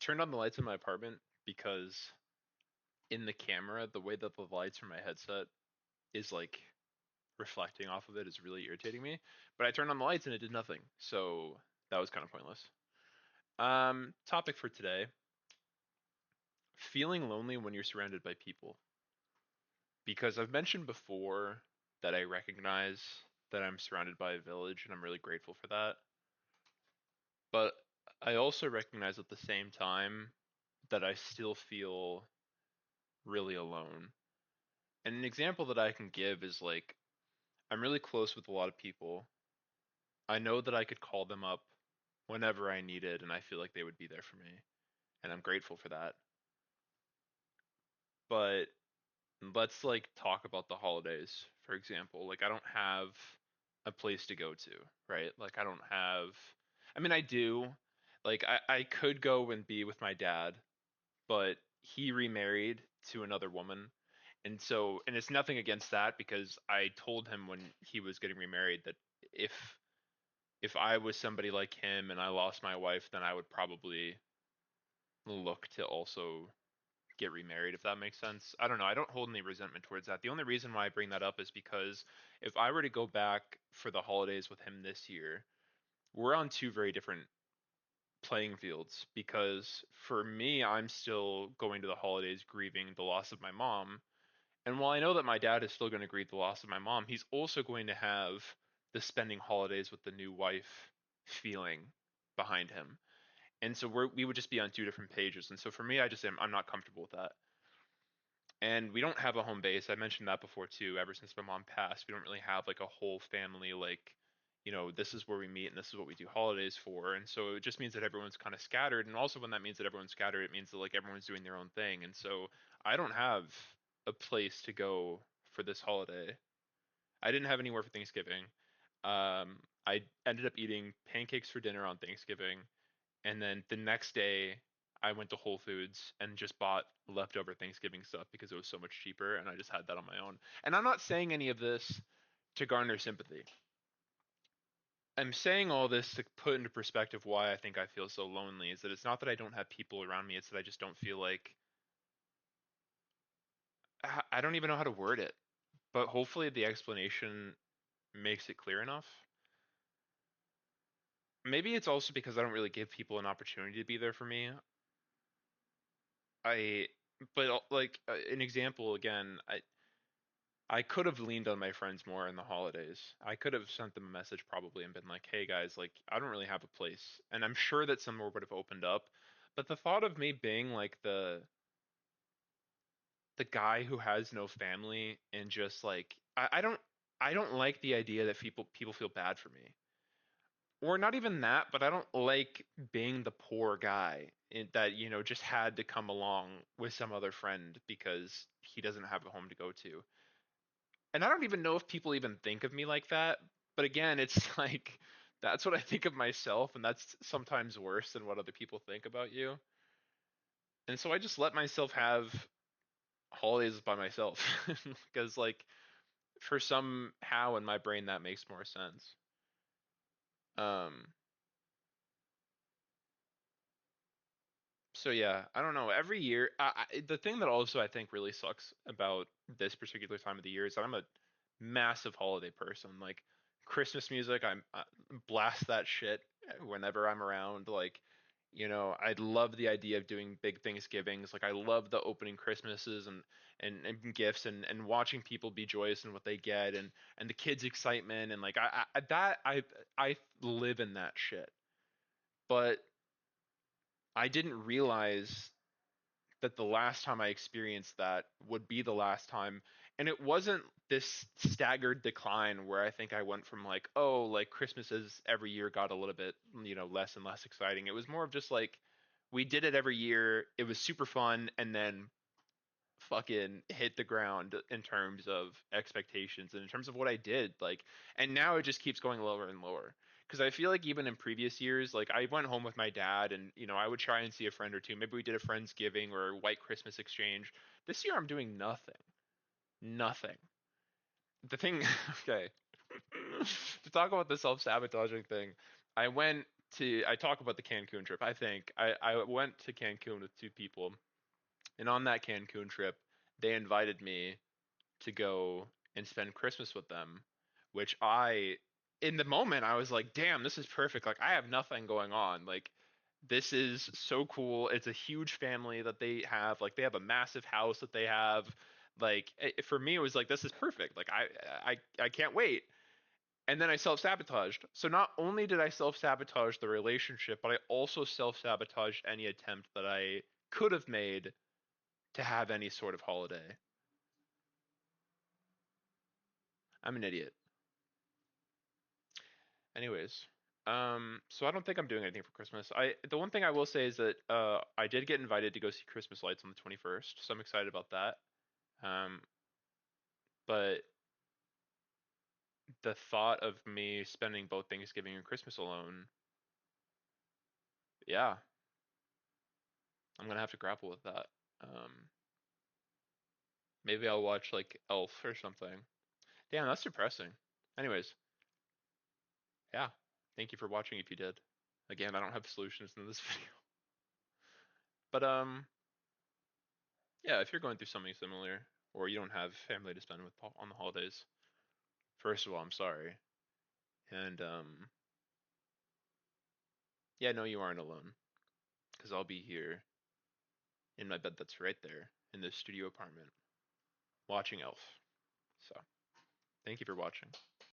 turned on the lights in my apartment because in the camera, the way that the lights from my headset is like reflecting off of it is really irritating me. But I turned on the lights and it did nothing. So that was kind of pointless. Topic for today: feeling lonely when you're surrounded by people. Because I've mentioned before that I recognize that I'm surrounded by a village and I'm really grateful for that. But I also recognize at the same time that I still feel really alone. And an example that I can give is like I'm really close with a lot of people. I know that I could call them up whenever I needed, and I feel like they would be there for me, and I'm grateful for that. But let's like talk about the holidays, for example. Like I don't have a place to go to, right? Like I don't have, I mean, I do. Like I could go and be with my dad, but he remarried to another woman. And it's nothing against that because I told him when he was getting remarried that if if I was somebody like him and I lost my wife, then I would probably look to also get remarried, if that makes sense. I don't know. I don't hold any resentment towards that. The only reason why I bring that up is because if I were to go back for the holidays with him this year, we're on two very different playing fields because for me, I'm still going to the holidays grieving the loss of my mom. And while I know that my dad is still going to grieve the loss of my mom, he's also going to have the spending holidays with the new wife feeling behind him. And so we would just be on two different pages. And so for me, I'm not comfortable with that. And we don't have a home base. I mentioned that before too. Ever since my mom passed, we don't really have like a whole family like, this is where we meet and this is what we do holidays for. And so it just means that everyone's kind of scattered. And also when that means that everyone's scattered, it means that like everyone's doing their own thing. And so I don't have a place to go for this holiday. I didn't have anywhere for Thanksgiving. I ended up eating pancakes for dinner on Thanksgiving. And then the next day, I went to Whole Foods and just bought leftover Thanksgiving stuff because it was so much cheaper, and I just had that on my own. And I'm not saying any of this to garner sympathy. I'm saying all this to put into perspective why I think I feel so lonely is that it's not that I don't have people around me, it's that I just don't feel like I don't even know how to word it. But hopefully the explanation makes it clear enough. Maybe it's also because I don't really give people an opportunity to be there for me. I but like an example again, I could have leaned on my friends more in the holidays. I could have sent them a message probably and been like, "Hey guys, like I don't really have a place." And I'm sure that some more would have opened up. But the thought of me being like the guy who has no family and just like I don't like the idea that people feel bad for me. Or not even that, but I don't like being the poor guy that, just had to come along with some other friend because he doesn't have a home to go to. And I don't even know if people even think of me like that. But again, it's like that's what I think of myself, and that's sometimes worse than what other people think about you. And so I just let myself have holidays by myself because, like, for somehow in my brain that makes more sense. Um, so yeah, I don't know. Every year, the thing that also I think really sucks about this particular time of the year is that I'm a massive holiday person. Like Christmas music, I blast that shit whenever I'm around. Like, I love the idea of doing big Thanksgivings. Like I love the opening Christmases and gifts and watching people be joyous in what they get and the kids' excitement and like I live in that shit. But I didn't realize that the last time I experienced that would be the last time. And it wasn't this staggered decline where I think I went from like, oh, like Christmases every year got a little bit, less and less exciting. It was more of just like, we did it every year. It was super fun. And then fucking hit the ground in terms of expectations and in terms of what I did. Like, and now it just keeps going lower and lower. Because I feel like even in previous years, like I went home with my dad and, I would try and see a friend or two. Maybe we did a Friendsgiving or a white Christmas exchange. This year I'm doing nothing. Nothing. The thing, okay, to talk about the self-sabotaging thing, I went. I talk about the Cancun trip. I went to Cancun with two people, and on that Cancun trip, they invited me to go and spend Christmas with them, which in the moment, I was like, damn, this is perfect. Like, I have nothing going on. Like, this is so cool. It's a huge family that they have. Like, they have a massive house that they have. Like, for me, it was like, this is perfect. Like, I can't wait. And then I self-sabotaged. So not only did I self-sabotage the relationship, but I also self-sabotaged any attempt that I could have made to have any sort of holiday. I'm an idiot. Anyways, so I don't think I'm doing anything for Christmas. The one thing I will say is that I did get invited to go see Christmas lights on the 21st, so I'm excited about that. Um, but the thought of me spending both Thanksgiving and Christmas alone, yeah, I'm gonna have to grapple with that. Um, Maybe I'll watch like Elf or something. Damn, that's depressing. Anyways, yeah, thank you for watching if you did. Again, I don't have solutions in this video, but yeah, if you're going through something similar or you don't have family to spend with on the holidays, first of all, I'm sorry. And yeah, no, you aren't alone because I'll be here in my bed that's right there in this studio apartment watching Elf. So, thank you for watching.